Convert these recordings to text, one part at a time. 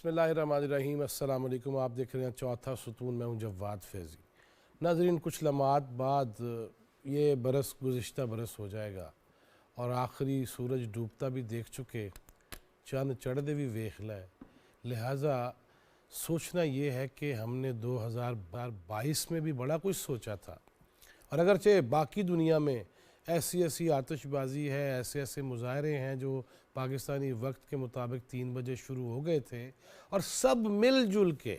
بسم اللہ الرحمن الرحیم۔ السلام علیکم، آپ دیکھ رہے ہیں چوتھا ستون، میں ہوں جواد فیضی۔ ناظرین، کچھ لمحات بعد یہ برس گزشتہ برس ہو جائے گا اور آخری سورج ڈوبتا بھی دیکھ چکے، چاند چڑھدے بھی ویکھ لے، لہٰذا سوچنا یہ ہے کہ ہم نے 2022 میں بھی بڑا کچھ سوچا تھا، اور اگرچہ باقی دنیا میں ایسی آتش بازی ہے، ایسے مظاہرے ہیں جو پاکستانی وقت کے مطابق 3 بجے شروع ہو گئے تھے، اور سب مل جل کے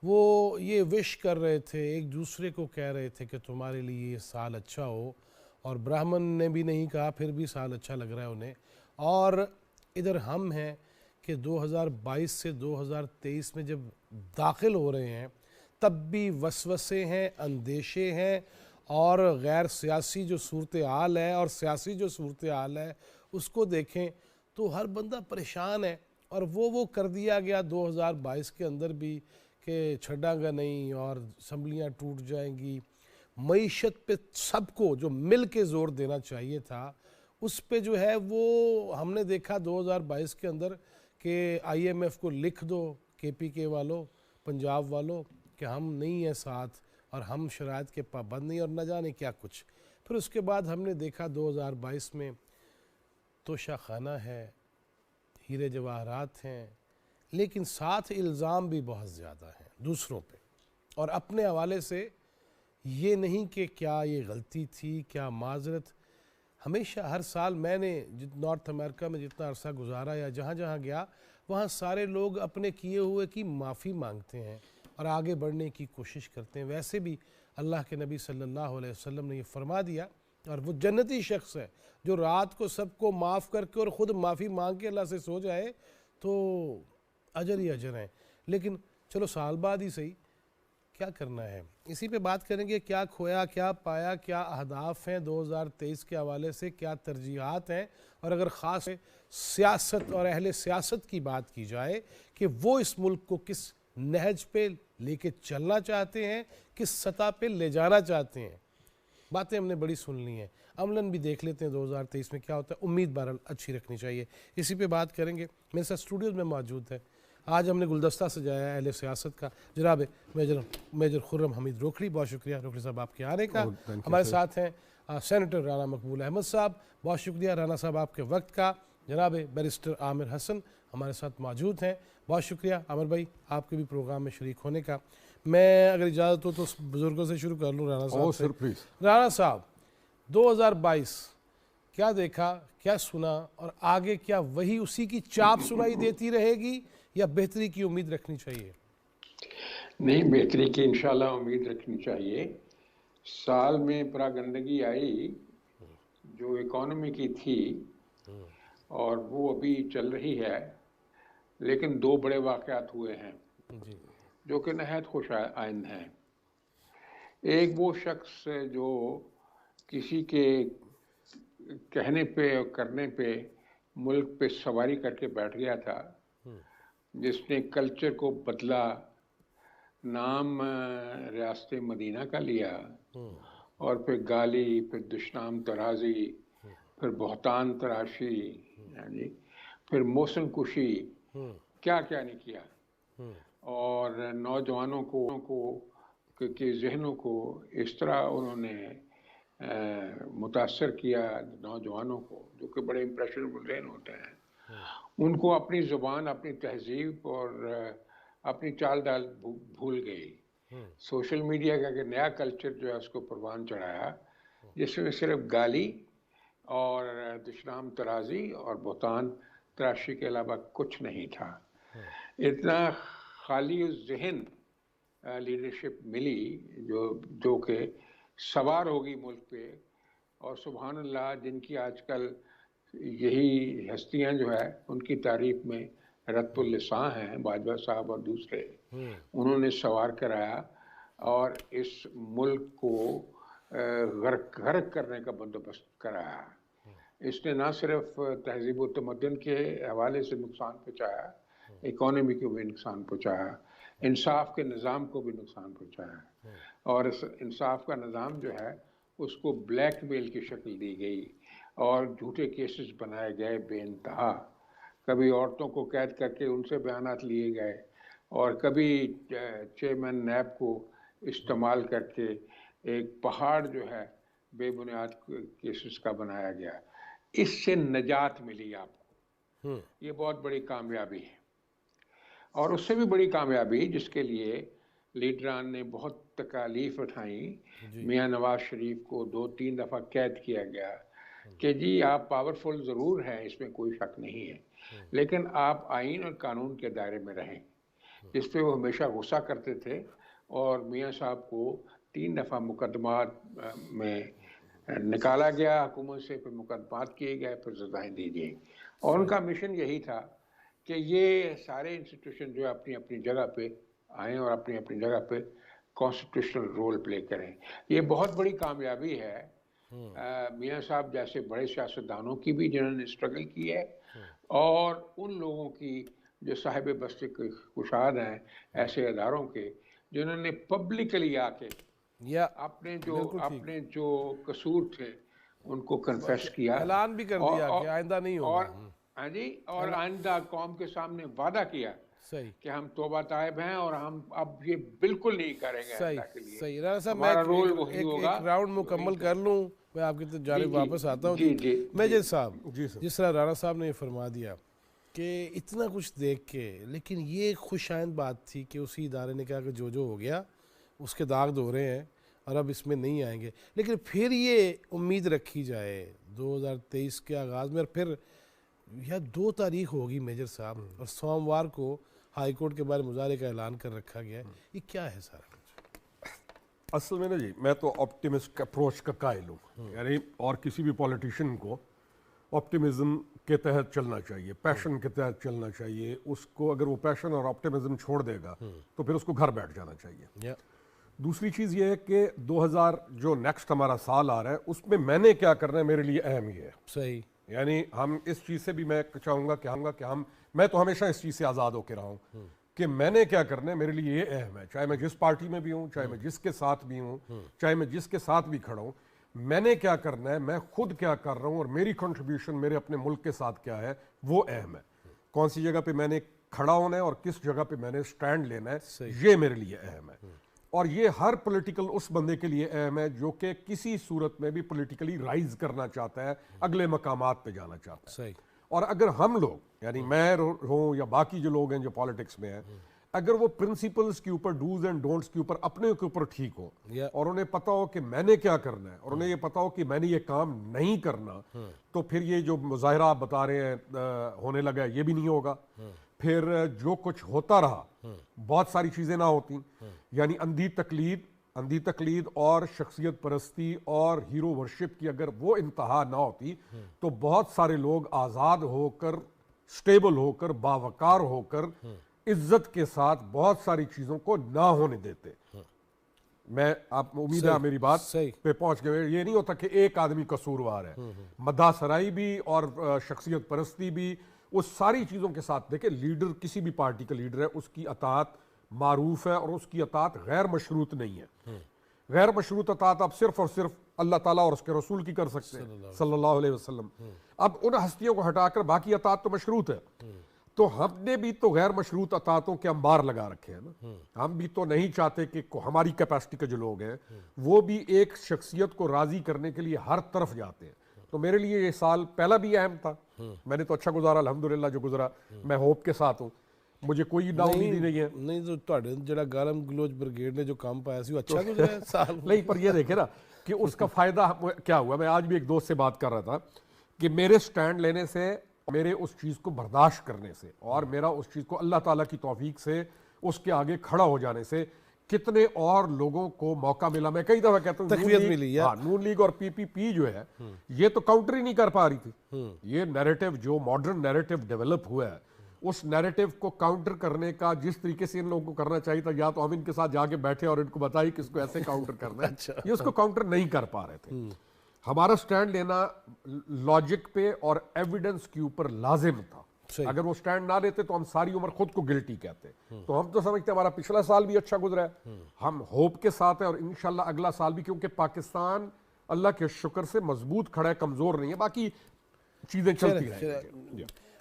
وہ یہ وش کر رہے تھے، ایک دوسرے کو کہہ رہے تھے کہ تمہارے لیے یہ سال اچھا ہو، اور برہمن نے بھی نہیں کہا، پھر بھی سال اچھا لگ رہا ہے انہیں۔ اور ادھر ہم ہیں کہ 2022 سے 2023 میں جب داخل ہو رہے ہیں تب بھی وسوسے ہیں، اندیشے ہیں، اور غیر سیاسی جو صورتحال ہے اور سیاسی جو صورتحال ہے اس کو دیکھیں تو ہر بندہ پریشان ہے، اور وہ کر دیا گیا 2022 کے اندر بھی کہ چھڑا گا نہیں اور اسمبلیاں ٹوٹ جائیں گی۔ معیشت پہ سب کو جو مل کے زور دینا چاہیے تھا اس پہ جو ہے وہ ہم نے دیکھا 2022 کے اندر کہ IMF کو لکھ دو KPK والوں، پنجاب والوں، کہ ہم نہیں ہیں ساتھ اور ہم شرائط کے پابند نہیں، اور نہ جانے کیا کچھ۔ پھر اس کے بعد ہم نے دیکھا 2022 میں توشہ خانہ ہے، ہیرے جواہرات ہیں، لیکن ساتھ الزام بھی بہت زیادہ ہیں دوسروں پہ، اور اپنے حوالے سے یہ نہیں کہ کیا یہ غلطی تھی، کیا معذرت۔ ہمیشہ ہر سال میں نے نارتھ امریکہ میں جتنا عرصہ گزارا یا جہاں جہاں گیا وہاں سارے لوگ اپنے کیے ہوئے کی معافی مانگتے ہیں اور آگے بڑھنے کی کوشش کرتے ہیں۔ ویسے بھی اللہ کے نبی صلی اللہ علیہ وسلم نے یہ فرما دیا، اور وہ جنتی شخص ہے جو رات کو سب کو معاف کر کے اور خود معافی مانگ کے اللہ سے سو جائے تو اجر ہی اجر ہیں۔ لیکن چلو سال بعد ہی صحیح، کیا کرنا ہے، اسی پہ بات کریں گے۔ کیا کھویا، کیا پایا، کیا اہداف ہیں 2023 کے حوالے سے، کیا ترجیحات ہیں، اور اگر خاص سیاست اور اہل سیاست کی بات کی جائے کہ وہ اس ملک کو کس نہج پہ لے کے چلنا چاہتے ہیں، کس سطح پہ لے جانا چاہتے ہیں۔ باتیں ہم نے بڑی سن لی ہیں، عملاً بھی دیکھ لیتے ہیں 2023 میں کیا ہوتا ہے۔ امید بہرحال اچھی رکھنی چاہیے، اسی پہ بات کریں گے۔ میرے ساتھ اسٹوڈیوز میں موجود ہے، آج ہم نے گلدستہ سجایا ہے اہل سیاست کا، جناب میجر خرم حمید روکھڑی، بہت شکریہ روکھڑی صاحب آپ کے آنے کا۔ ہمارے ساتھ ہیں سینیٹر رانا مقبول احمد صاحب، بہت شکریہ رانا صاحب آپ کے وقت کا۔ جناب بیرسٹر عامر حسن ہمارے ساتھ موجود ہیں، بہت شکریہ عامر بھائی آپ کے بھی پروگرام میں شریک ہونے کا۔ میں اگر اجازت ہو تو بزرگوں سے شروع کر لوں، رانا صاحب سے۔ رانا صاحب، 2022 کیا دیکھا، کیا سنا، اور آگے کیا وہی اسی کی چاپ سنائی دیتی رہے گی یا بہتری کی امید رکھنی چاہیے؟ نہیں، بہتری کی انشاءاللہ امید رکھنی چاہیے۔ سال میں پراگندگی آئی جو اکانومی کی تھی اور وہ ابھی چل رہی ہے، لیکن 2 بڑے واقعات ہوئے ہیں جو کہ نہایت خوش آئند ہیں۔ ایک وہ شخص جو کسی کے کہنے پہ اور کرنے پہ ملک پہ سواری کر کے بیٹھ گیا تھا، جس نے کلچر کو بدلا، نام ریاست مدینہ کا لیا، اور پھر گالی، پھر دشنام ترازی، پھر بہتان تراشی، پھر موسم کشی، کیا کیا نہیں کیا، اور نوجوانوں کو کے ذہنوں کو اس طرح انہوں نے متاثر کیا، نوجوانوں کو جو کہ بڑے امپریشنبل ذہن ہوتے ہیں، ان کو اپنی زبان، اپنی تہذیب اور اپنی چال ڈال بھول گئی۔ سوشل میڈیا کا ایک نیا کلچر جو ہے اس کو پروان چڑھایا، جس میں صرف گالی اور دشنام ترازی اور بہتان تراشی کے علاوہ کچھ نہیں تھا۔ اتنا خالی ذہن لیڈرشپ ملی جو کہ سوار ہوگی ملک پہ، اور سبحان اللہ جن کی آج کل یہی ہستیاں جو ہے ان کی تعریف میں رت اللساں ہیں، باجوہ صاحب اور دوسرے، انہوں نے سوار کرایا اور اس ملک کو غرق کرنے کا بندوبست کرایا۔ اس نے نہ صرف تہذیب و تمدن کے حوالے سے نقصان پہنچایا، اکانومی کو بھی نقصان پہنچایا، انصاف کے نظام کو بھی نقصان پہنچایا، اور اس انصاف کا نظام جو ہے اس کو بلیک میل کی شکل دی گئی اور جھوٹے کیسز بنائے گئے بے انتہا۔ کبھی عورتوں کو قید کر کے ان سے بیانات لیے گئے، اور کبھی چیئرمین نیب کو استعمال کر کے ایک پہاڑ جو ہے بے بنیاد کیسز کا بنایا گیا. اس سے نجات ملی آپ کو، یہ بہت بڑی کامیابی ہے. اور اس سے بھی بڑی کامیابی جس کے لیے لیڈران نے بہت تکالیف اٹھائیں، میاں نواز شریف کو 2-3 دفعہ قید کیا گیا کہ جی آپ پاورفل ضرور ہیں، اس میں کوئی شک نہیں ہے، لیکن آپ آئین اور قانون کے دائرے میں رہیں. اس پہ وہ ہمیشہ غصہ کرتے تھے، اور میاں صاحب کو 3 دفعہ مقدمات میں نکالا گیا حکومت سے، پھر مقدمات کیے گئے، پھر سزائیں دی گئیں. اور ان کا مشن یہی تھا کہ یہ سارے انسٹیٹیوشن جو اپنی اپنی جگہ پہ آئیں اور اپنی اپنی جگہ پہ کانسٹیٹیوشنل رول پلے کریں. یہ بہت بڑی کامیابی ہے میاں صاحب جیسے بڑے سیاستدانوں کی بھی جنہوں نے اسٹرگل کی ہے، اور ان لوگوں کی جو صاحب بستی کشاد ہیں ایسے اداروں کے، جنہوں نے پبلکلی آ کے اپنے جو قصور تھے ان کو کنفیس کیا، اعلان بھی کر دیا کہ آئندہ نہیں ہوگا. ہاں جی، اور آئندہ قوم کے سامنے وعدہ کیا کہ ہم توبہ طائب ہیں اور ہم اب یہ بالکل نہیں کریں گے آئندہ کے لیے. صحیح رانا صاحب، ہمارا رول وہی ہوگا. ایک راؤنڈ مکمل کر لوں، میں آپ کی جانب واپس آتا ہوں. میجر صاحب، جس طرح رانا صاحب نے یہ فرما دیا کہ اتنا کچھ دیکھ کے، لیکن یہ خوش آئند بات تھی کہ اسی ادارے نے کہا کہ جو ہو گیا اس کے داغ دھو رہے ہیں اور اب اس میں نہیں آئیں گے. لیکن پھر یہ امید رکھی جائے 2023 کے آغاز میں، اور پھر یہ 2 تاریخ ہوگی میجر صاحب، اور سوموار کو ہائی کورٹ کے بارے مظاہرے کا اعلان کر رکھا گیا ہے. یہ کیا ہے سارا کچھ؟ اصل میں نا جی، میں تو آپٹیمسٹ اپروچ کا قائل ہوں، یعنی اور کسی بھی پولیٹیشین کو آپٹیمزم کے تحت چلنا چاہیے، پیشن کے تحت چلنا چاہیے. اس کو اگر وہ پیشن اور آپٹیمزم چھوڑ دے گا تو پھر اس کو گھر بیٹھ جانا چاہیے. دوسری چیز یہ ہے کہ 2000 جو نیکسٹ ہمارا سال آ رہا ہے، اس میں میں نے کیا کرنا ہے میرے لیے اہم ہی ہے. صحیح. یعنی ہم اس چیز سے بھی میں چاہوں گا کہ میں تو ہمیشہ اس چیز سے آزاد ہو کے رہا ہوں کہ میں نے کیا کرنا ہے میرے لیے یہ اہم ہے. چاہے میں جس پارٹی میں بھی ہوں، چاہے میں جس کے ساتھ بھی ہوں، چاہے میں جس کے ساتھ بھی کھڑا ہوں، میں نے کیا کرنا ہے، میں خود کیا کر رہا ہوں، اور میری کنٹریبیوشن میرے اپنے ملک کے ساتھ کیا ہے، وہ اہم ہے. کون سی جگہ پہ میں نے کھڑا ہونا ہے اور کس جگہ پہ میں نے سٹینڈ لینا ہے، یہ میرے لیے اہم ہے. اور یہ ہر پولیٹیکل اس بندے کے لیے اہم ہے جو کہ کسی صورت میں بھی پولیٹیکلی رائز کرنا چاہتا ہے، اگلے مقامات پہ جانا چاہتا ہے. صحیح. اور اگر ہم لوگ، یعنی میں ہوں یا باقی جو لوگ ہیں جو پالیٹکس میں ہیں، اگر وہ پرنسپلز کے اوپر، ڈوز اینڈ ڈونٹس کے اوپر، اپنے کے اوپر ٹھیک ہو، اور انہیں پتا ہو کہ میں نے کیا کرنا ہے، اور انہیں یہ پتا ہو کہ میں نے یہ کام نہیں کرنا، تو پھر یہ جو مظاہرہ آپ بتا رہے ہیں ہونے لگا ہے، یہ بھی نہیں ہوگا. پھر جو کچھ ہوتا رہا، بہت ساری چیزیں نہ ہوتی، یعنی اندھی تقلید اور شخصیت پرستی اور ہیرو ورشپ کی اگر وہ انتہا نہ ہوتی تو بہت سارے لوگ آزاد ہو کر، سٹیبل ہو کر، باوقار ہو کر، عزت کے ساتھ بہت ساری چیزوں کو نہ ہونے دیتے. میں آپ امید ہے میری بات پہ پہنچ گئے. یہ نہیں ہوتا کہ ایک آدمی قصوروار ہے. مداح سرائی بھی اور شخصیت پرستی بھی، وہ ساری چیزوں کے ساتھ دیکھیں، لیڈر کسی بھی پارٹی کا لیڈر ہے، اس کی اطاعت معروف ہے، اور اس کی اطاعت غیر مشروط نہیں ہے. غیر مشروط اطاعت آپ صرف اور صرف اللہ تعالیٰ اور اس کے رسول کی کر سکتے ہیں صلی اللہ علیہ وسلم. اب ان ہستیوں کو ہٹا کر باقی اطاعت تو مشروط ہے. تو ہم نے بھی تو غیر مشروط اطاعتوں کے انبار لگا رکھے ہیں نا. ہم بھی تو نہیں چاہتے کہ ہماری کیپیسٹی کے جو لوگ ہیں وہ بھی ایک شخصیت کو راضی کرنے کے لیے ہر طرف جاتے ہیں. تو میرے لیے یہ سال پہلا بھی اہم تھا، میں نے تو اچھا گزارا الحمدللہ جو گزرا. میں ہوپ کے ساتھ ہوں، مجھے کوئی نا امیدی نہیں ہے. نہیں تو تہاڈے جڑا گالم گلوچ بریگیڈ نے جو کام پایا سی وہ اچھا گزرا ہے سال. نہیں، پر یہ دیکھیں نا کہ اس کا فائدہ کیا ہوا. میں آج بھی ایک دوست سے بات کر رہا تھا کہ میرے سٹینڈ لینے سے، میرے اس چیز کو برداشت کرنے سے، اور میرا اس چیز کو اللہ تعالیٰ کی توفیق سے اس کے آگے کھڑا ہو جانے سے کتنے اور لوگوں کو موقع ملا. میں کئی دفعہ کہتا ہوں تقویت ملی. نون لیگ اور پی پی جو ہے یہ تو کاؤنٹر ہی نہیں کر پا رہی تھی. یہ نیریٹو جو ماڈرن نیریٹو ڈیولپ ہوا ہے، اس نیریٹو کو کاؤنٹر کرنے کا جس طریقے سے ان لوگوں کو کرنا چاہیے تھا، یا تو ہم ان کے ساتھ جا کے بیٹھے اور ان کو بتائیں کہ اس کو ایسے کاؤنٹر کرنا ہے، یہ اس کو کاؤنٹر نہیں کر پا رہے تھے. ہمارا سٹینڈ لینا لاجک پہ اور ایویڈنس کے اوپر لازم تھا. اگر وہ سٹینڈ نہ لیتے تو ہم ساری عمر خود کو گلٹی کہتے. تو ہم تو سمجھتے ہمارا پچھلا سال بھی اچھا گزرا ہے، ہم ہوپ کے ساتھ ہیں، اور انشاءاللہ اگلا سال بھی، کیونکہ پاکستان اللہ کے شکر سے مضبوط کھڑا ہے، کمزور نہیں ہے. باقی چیزیں چلتی رہیں گی.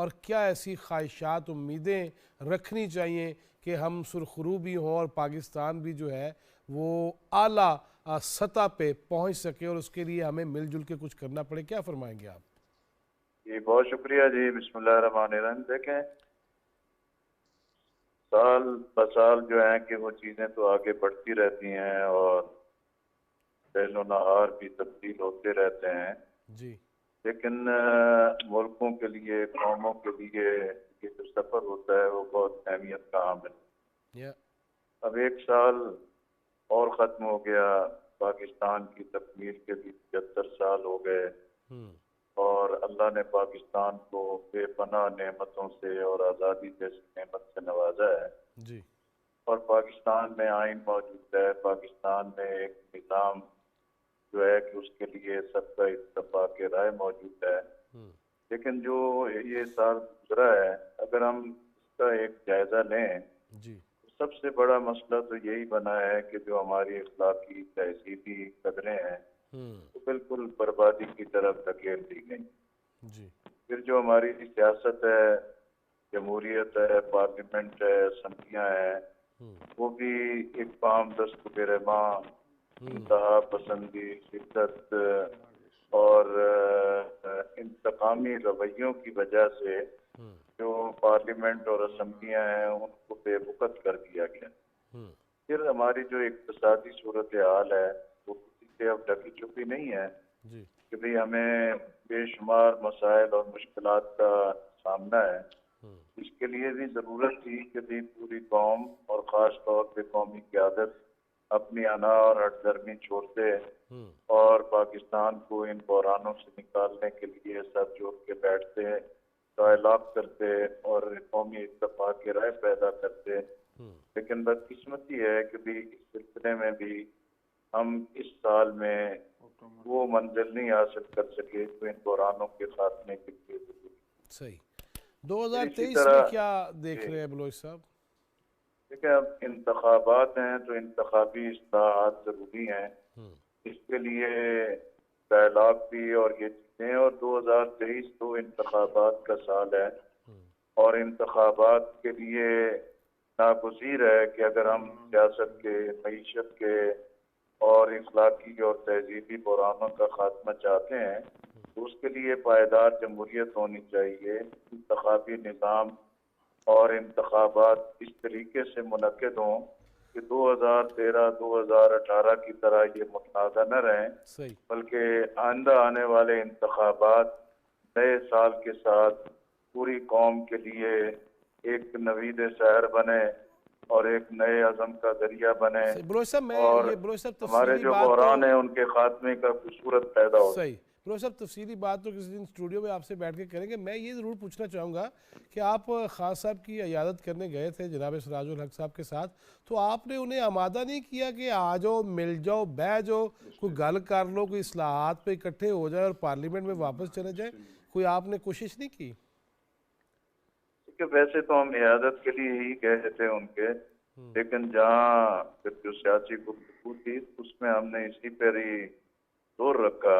اور کیا ایسی خواہشات امیدیں رکھنی چاہیے کہ ہم سرخرو بھی ہوں اور پاکستان بھی جو ہے وہ اعلیٰ سطح پہ پہنچ سکے اور اس کے لیے ہمیں مل جل کے کچھ کرنا پڑے؟ کیا فرمائیں گے آپ؟ جی بہت شکریہ جی، بسم اللہ الرحمن الرحیم۔ دیکھیں سال بسال جو ہیں کہ وہ چیزیں تو آگے بڑھتی رہتی ہیں اور لیل و نہار بھی تبدیل ہوتے رہتے ہیں جی، لیکن ملکوں کے لیے، قوموں کے لیے یہ جو سفر ہوتا ہے وہ بہت اہمیت کا حامل ہے۔ اب ایک سال اور ختم ہو گیا، پاکستان کی تکمیل کے بھی 75 سال ہو گئے اور اللہ نے پاکستان کو بے پناہ نعمتوں سے اور آزادی جیسی نعمت سے نوازا ہے جی، اور پاکستان میں آئین موجود ہے، پاکستان میں ایک نظام جو ہے کہ اس کے لیے سب کا اتفاق رائے موجود ہے۔ لیکن جو یہ سال گزرا ہے اگر ہم اس کا ایک جائزہ لیں جی، سب سے بڑا مسئلہ تو یہی بنا ہے کہ جو ہماری اخلاقی تہذیبی قدریں ہیں وہ بالکل بربادی کی طرف دھکیل دی گئی۔ جی، پھر جو ہماری سیاست ہے، جمہوریت ہے، پارلیمنٹ ہے، اسمبلیاں ہیں، وہ بھی ایک عام دست برہماں انتہا پسندی، شدت اور انتقامی رویوں کی وجہ سے جو پارلیمنٹ اور اسمبلیاں ہیں ان کو بے وقت کر دیا گیا۔ پھر ہماری جو اقتصادی صورتحال ہے وہ کسی سے اب ڈھکی چھپی نہیں ہے کہ بھئی ہمیں بے شمار مسائل اور مشکلات کا سامنا ہے۔ اس کے لیے بھی ضرورت تھی کہ بھی پوری قوم اور خاص طور پہ قومی قیادت اپنی انا اور ہٹ درمی چھوڑتے اور پاکستان کو ان بحرانوں سے نکالنے کے لیے سب جوڑ کے بیٹھتے، اعلاق کرتے اور قومی اتفاق کی رائے پیدا کرتے۔ لیکن بدقسمتی ہے کہ بھی اس سلسلے میں بھی ہم اس سال میں وہ منزل نہیں حاصل کر سکے تو ان بحرانوں کے خاتمے کے لیے ضروری۔ صحیح۔ 2023 میں کیا دیکھ رہے ہیں بلوچ صاحب؟ دیکھیں اب انتخابات ہیں تو انتخابی اصلاحات ضروری ہیں، اس کے لیے ڈائلاگ بھی اور یہ چیزیں، اور 2023 تو انتخابات کا سال ہے اور انتخابات کے لیے ناگزیر ہے کہ اگر ہم سیاست کے، معیشت کے اور اخلاقی اور تہذیبی بحرانوں کا خاتمہ چاہتے ہیں تو اس کے لیے پائیدار جمہوریت ہونی چاہیے، انتخابی نظام اور انتخابات اس طریقے سے منعقد ہوں کہ 2013 2018 کی طرح یہ متنازع نہ رہیں، بلکہ آئندہ آنے والے انتخابات نئے سال کے ساتھ پوری قوم کے لیے ایک نوید سحر بنے اور ایک نئے عزم کا ذریعہ بنے اور ہمارے جو بحران ہیں ان کے خاتمے کا کوئی صورت پیدا ہو۔ صحیح بلوچ صاحب، تفصیلی بات تو کسی دن اسٹوڈیو میں آپ سے بیٹھ کے کریں گے۔ میں یہ ضرور پوچھنا چاہوں گا کہ آپ خان صاحب کی عیادت کرنے گئے تھے جناب سراج الحق صاحب کے ساتھ، تو آپ نے انہیں آمادہ نہیں کیا کہ آ جاؤ، مل جاؤ، بیٹھ جاؤ، کوئی گل کر لو، کوئی اصلاحات پہ اکٹھے ہو جائے اور پارلیمنٹ میں واپس چلے جائیں؟ کوئی آپ نے کوشش نہیں کی؟ کہ ویسے تو ہم عیادت کے لیے ہی گئے تھے ان کے، لیکن جہاں جو سیاسی گفتگو تھی اس میں ہم نے اسی پر ہی زور رکھا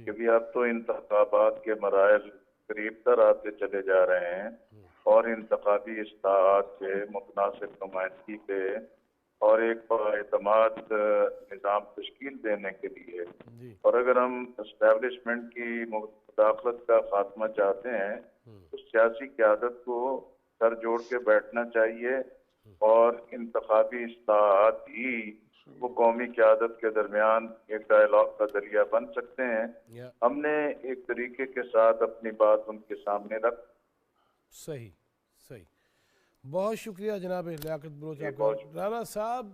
کہ بھی اب تو انتخابات کے مراحل قریب تر آتے چلے جا رہے ہیں اور انتخابی اصلاحات سے متناسب نمائندگی پہ اور ایک اعتماد نظام تشکیل دینے کے لیے، اور اگر ہم اسٹیبلشمنٹ کی مداخلت کا خاتمہ چاہتے ہیں تو سیاسی قیادت کو سر جوڑ کے بیٹھنا چاہیے اور انتخابی اصلاحات ہی وہ قومی قیادت کے درمیان ایک ڈائلاگ کا ذریعہ بن سکتے ہیں۔ ہم نے ایک طریقے کے ساتھ اپنی بات ان کے سامنے رکھ۔ صحیح صحیح، بہت شکریہ جناب لیاقت بلوچ آپ کا۔ رانا صاحب،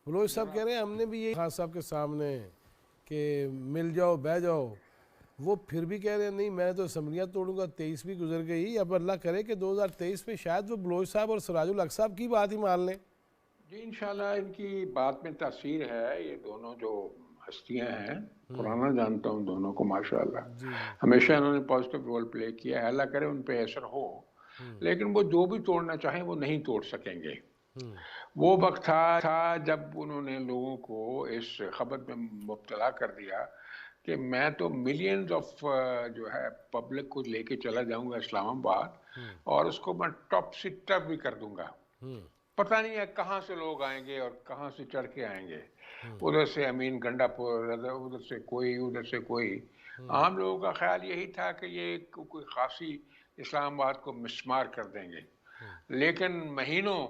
بلوچ صاحب کہہ رہے ہیں ہم نے بھی یہ خان صاحب کے سامنے کہ مل جاؤ بیٹھ جاؤ، وہ پھر بھی کہہ رہے ہیں نہیں میں تو اسمبلیاں توڑوں گا۔ 23 بھی گزر گئی، اب اللہ کرے کہ 2023 میں شاید وہ بلوچ صاحب اور سراج الحق صاحب کی بات ہی مان لیں۔ جی انشاءاللہ ان کی بات میں تاثیر ہے۔ یہ دونوں جو ہستیاں ہیں پرانا جانتا ہوں دونوں کو ماشاءاللہ، ہمیشہ انہوں نے پازیٹیو رول پلے کیا ہے، اللہ کرے ان پہ اثر ہو، لیکن وہ جو بھی توڑنا چاہیں وہ نہیں توڑ سکیں گے۔ وہ وقت تھا جب انہوں نے لوگوں کو اس خبر میں مبتلا کر دیا کہ میں تو ملینز آف جو ہے پبلک کو لے کے چلا جاؤں گا اسلام آباد اور اس کو میں ٹاپ سیٹر بھی کر دوں گا. پتہ نہیں ہے کہاں سے لوگ آئیں گے اور کہاں سے چڑھ کے آئیں گے. ادھر سے امین گنڈا پور, ادھر سے کوئی. عام لوگوں کا خیال یہی تھا کہ یہ کوئی خاصی اسلام آباد کو مسمار کر دیں گے, لیکن مہینوں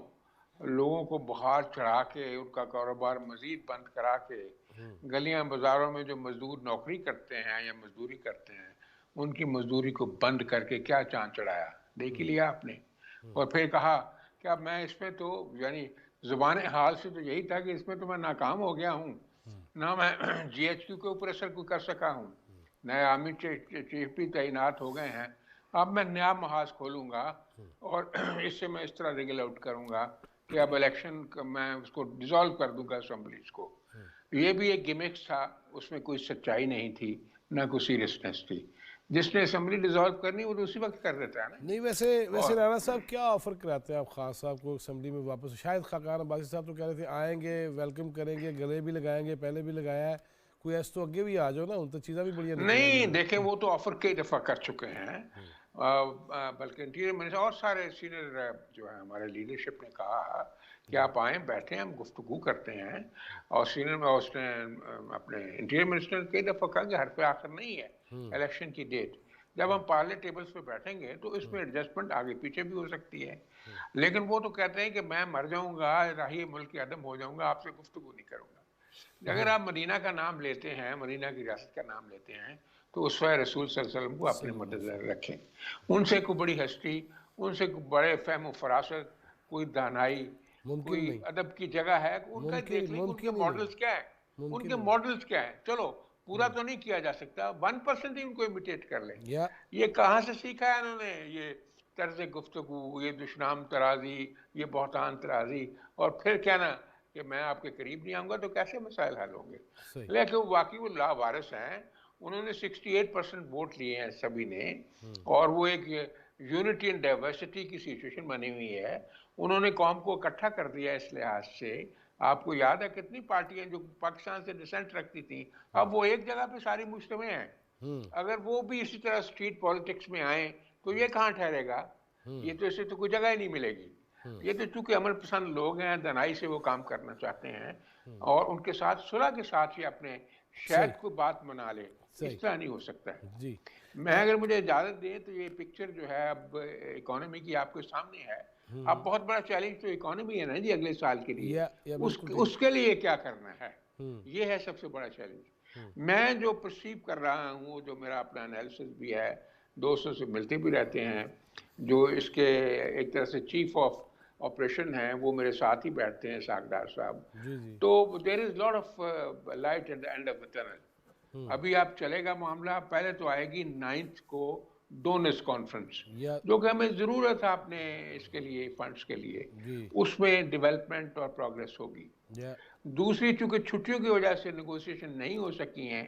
لوگوں کو بخار چڑھا کے ان کا کاروبار مزید بند کرا کے گلیاں بازاروں میں جو مزدور نوکری کرتے ہیں یا مزدوری کرتے ہیں ان کی مزدوری کو بند کر کے کیا چاند چڑھایا دیکھ لیا آپ نے. اور پھر کہا کہ اب میں اس میں تو یعنی زبان حال سے تو یہی تھا کہ اس میں تو میں ناکام ہو گیا ہوں, نہ میں جی ایچ کیو کے اوپر اثر کوئی کر سکا ہوں, نئے آرمی چیف بھی تعینات ہو گئے ہیں. اب میں نیا محاذ کھولوں گا اور اس سے میں اس طرح ریگل آؤٹ کروں گا کہ اب الیکشن میں اس کو ڈیزالو کر دوں گا اسمبلیز کو. یہ بھی ایک گیمکس تھا, اس میں کوئی سچائی نہیں تھی نہ کوئی سیریسنس تھی. جس نے اسمبلی ڈیزالو کرنی وہ تو اسی وقت کر دیتا ہے نا. نہیں ویسے رانا صاحب کیا آفر کراتے ہیں آپ خاص صاحب کو اسمبلی میں واپس؟ شاید خاقان عباسی صاحب تو کہہ رہے تھے آئیں گے, ویلکم کریں گے, گلے بھی لگائیں گے, پہلے بھی لگایا ہے, کوئی ایسا تو اگے بھی آ جاؤ نا, ان تو چیزیں بھی بڑی نہیں. دیکھیں وہ تو آفر کئی دفعہ کر چکے ہیں, بلکہ انٹیریئر منسٹر اور سارے سینئر جو ہے ہمارے لیڈرشپ نے کہا کہ آپ آئیں, بیٹھیں, ہم گفتگو کرتے ہیں. اور سینئر میں اس نے اپنے انٹیریئر منسٹر کئی دفعہ کہا کہ حرف آخر نہیں ہے الیکشن کی ڈیٹ. جب ہم پارلے ٹیبلز پہ بیٹھیں گے تو اس میں ایڈجسٹمنٹ آگے پیچھے بھی ہو سکتی ہے, لیکن وہ تو کہتے ہیں کہ میں مر جاؤں گا, راہی ملک کی عدم ہو جاؤں گا, آپ سے گفتگو نہیں کروں گا. اگر آپ مدینہ کا نام لیتے ہیں, مدینہ کی ریاست کا نام لیتے ہیں, تو اسوہ رسول صلی اللہ علیہ وسلم کو اپنے مد نظر رکھیں. ان سے کوئی بڑی ہستی, ان سے کوئی بڑے فہم و فراست, کوئی دانائی, کوئی ادب کی جگہ ہے, ان کا دیکھ لیں ان کے ماڈلز کیا ہے, ان کے ماڈلز کیا ہے. چلو پورا تو نہیں کیا جا سکتا, 1% ہی ان کو امیٹیٹ کر لیں. یہ کہاں سے سیکھا ہے انہوں نے یہ طرز گفتگو, یہ دشنام ترازی, یہ بہتان ترازی, اور پھر کہنا کہ میں آپ کے قریب نہیں آؤں گا تو کیسے مسائل حل ہوں گے. لیکن واقعی وہ لاوارث ہیں, انہوں نے 68% ووٹ لیے ہیں سبھی نے, اور وہ ایک یونٹی اینڈ ڈائیورسٹی کی سچویشن بنی ہوئی ہے. انہوں نے قوم کو اکٹھا کر دیا اس لحاظ سے. آپ کو یاد ہے کتنی پارٹیاں جو پاکستان سے ڈسینٹ رکھتی تھیں, اب وہ ایک جگہ پہ ساری مجتمع ہیں. اگر وہ بھی اسی طرح اسٹریٹ پالیٹکس میں آئیں تو یہ کہاں ٹھہرے گا؟ یہ تو اسے تو کوئی جگہ ہی نہیں ملے گی. یہ تو چونکہ امن پسند لوگ ہیں, دنائی سے وہ کام کرنا چاہتے ہیں, اور ان کے ساتھ صلح کے ساتھ ہی اپنے شاید کوئی بات منا لے. اس طرح نہیں ہو سکتا ہے. میں اگر مجھے اجازت دیں تو یہ پکچر جو ہے اب اکانومی کی آپ کے سامنے ہے. اب بہت بڑا چیلنج تو اکانومی ہے نا جی اگلے سال کے لیے, اس کے لیے کیا کرنا ہے, یہ ہے سب سے بڑا چیلنج. میں جو پرسیو کر رہا ہوں, جو میرا اپنا انالیسس بھی ہے, دوستوں سے ملتے بھی رہتے ہیں, جو اس کے ایک طرح سے چیف آف آپریشن ہیں وہ میرے ساتھ ہی بیٹھتے ہیں, ساکھدار صاحب. تو there is lot of light at the end of the tunnel. ابھی آپ چلے گا معاملہ, پہلے تو آئے گی 9 کو ڈونرز کانفرنس, جو کہ ہمیں ضرورت ہے اپنے اس کے لیے فنڈز کے لیے, اس میں ڈیولپمنٹ اور پروگریس ہوگی. دوسری چونکہ چھٹیوں کی وجہ سے نیگوسیشن نہیں ہو سکی ہیں,